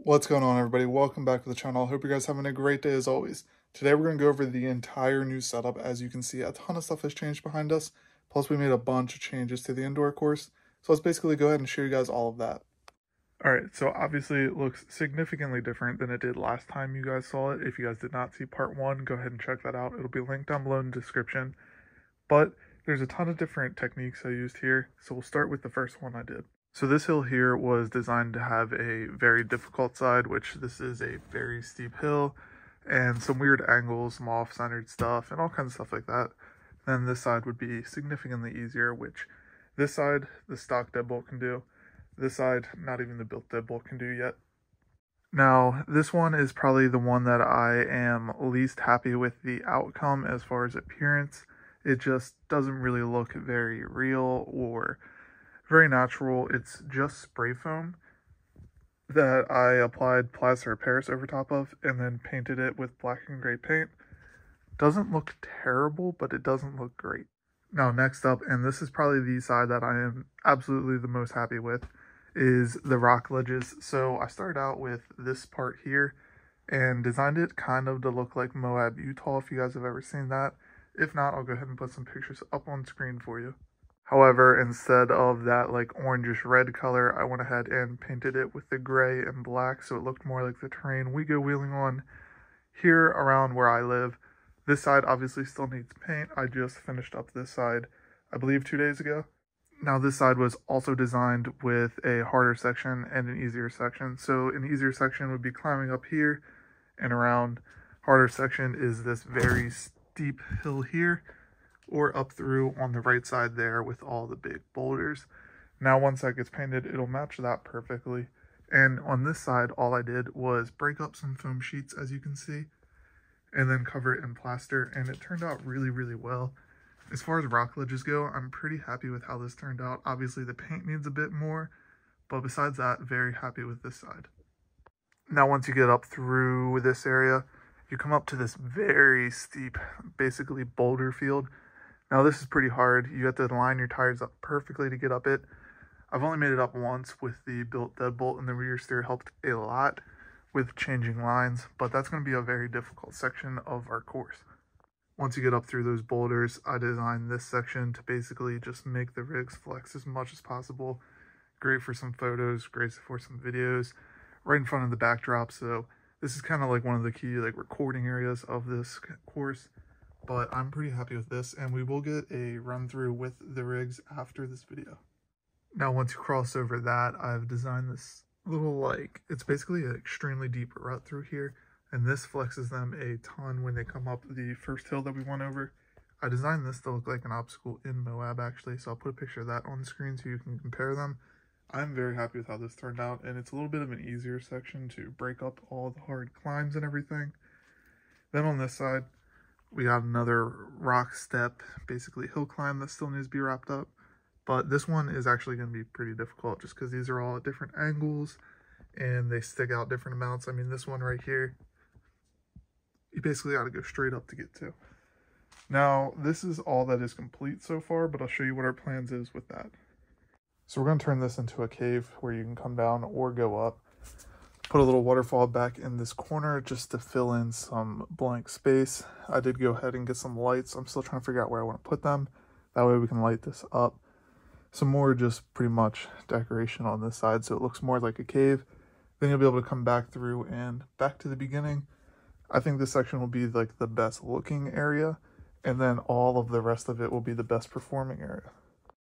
What's going on, everybody? Welcome back to the channel. I hope you guys are having a great day as always. Today we're going to go over the entire new setup. As you can see, a ton of stuff has changed behind us. Plus we made a bunch of changes to the indoor course. So let's basically go ahead and show you guys all of that. Alright, so obviously it looks significantly different than it did last time you guys saw it. If you guys did not see part 1, go ahead and check that out. It'll be linked down below in the description. But there's a ton of different techniques I used here. So we'll start with the first one I did. So this hill here was designed to have a very difficult side, which this is a very steep hill, and some weird angles, some off-centered stuff, and all kinds of stuff like that. Then this side would be significantly easier, which this side, the stock deadbolt can do. This side, not even the built deadbolt can do yet. Now, this one is probably the one that I am least happy with the outcome as far as appearance. It just doesn't really look very real or very natural. It's just spray foam that I applied plaster of Paris over top of and then painted it with black and gray paint. Doesn't look terrible, but it doesn't look great. Now next up, and this is probably the side that I am absolutely the most happy with, is the rock ledges. So I started out with this part here and designed it kind of to look like Moab, Utah, if you guys have ever seen that. If not, I'll go ahead and put some pictures up on screen for you. However, instead of that like orangish red color, I went ahead and painted it with the gray and black so it looked more like the terrain we go wheeling on here around where I live. This side obviously still needs paint. I just finished up this side, I believe 2 days ago. Now this side was also designed with a harder section and an easier section. So an easier section would be climbing up here and around. Harder section is this very steep hill here, or up through on the right side there with all the big boulders. Now once that gets painted, it'll match that perfectly. And on this side, all I did was break up some foam sheets, as you can see, and then cover it in plaster, and it turned out really, really well. As far as rock ledges go, I'm pretty happy with how this turned out. Obviously the paint needs a bit more, but besides that, very happy with this side. Now once you get up through this area, you come up to this very steep, basically boulder field. Now this is pretty hard. You have to line your tires up perfectly to get up it. I've only made it up once with the built deadbolt, and the rear steer helped a lot with changing lines, but that's going to be a very difficult section of our course. Once you get up through those boulders, I designed this section to basically just make the rigs flex as much as possible. Great for some photos, great for some videos, right in front of the backdrop. So this is kind of like one of the key recording areas of this course. But I'm pretty happy with this, and we will get a run through with the rigs after this video. Now once you cross over that, I've designed this little it's basically an extremely deep rut through here, and this flexes them a ton when they come up the first hill that we went over. I designed this to look like an obstacle in Moab actually, so I'll put a picture of that on the screen so you can compare them. I'm very happy with how this turned out, and it's a little bit of an easier section to break up all the hard climbs and everything. Then on this side, we got another rock step, basically hill climb that still needs to be wrapped up. But this one is actually going to be pretty difficult just because these are all at different angles and they stick out different amounts. I mean, this one right here, you basically got to go straight up to get to. Now, this is all that is complete so far, but I'll show you what our plans is with that. So we're going to turn this into a cave where you can come down or go up. Put a little waterfall back in this corner just to fill in some blank space. I did go ahead and get some lights. I'm still trying to figure out where I want to put them. That way we can light this up. Some more just pretty much decoration on this side so it looks more like a cave. Then you'll be able to come back through and back to the beginning. I think this section will be like the best looking area, and then all of the rest of it will be the best performing area.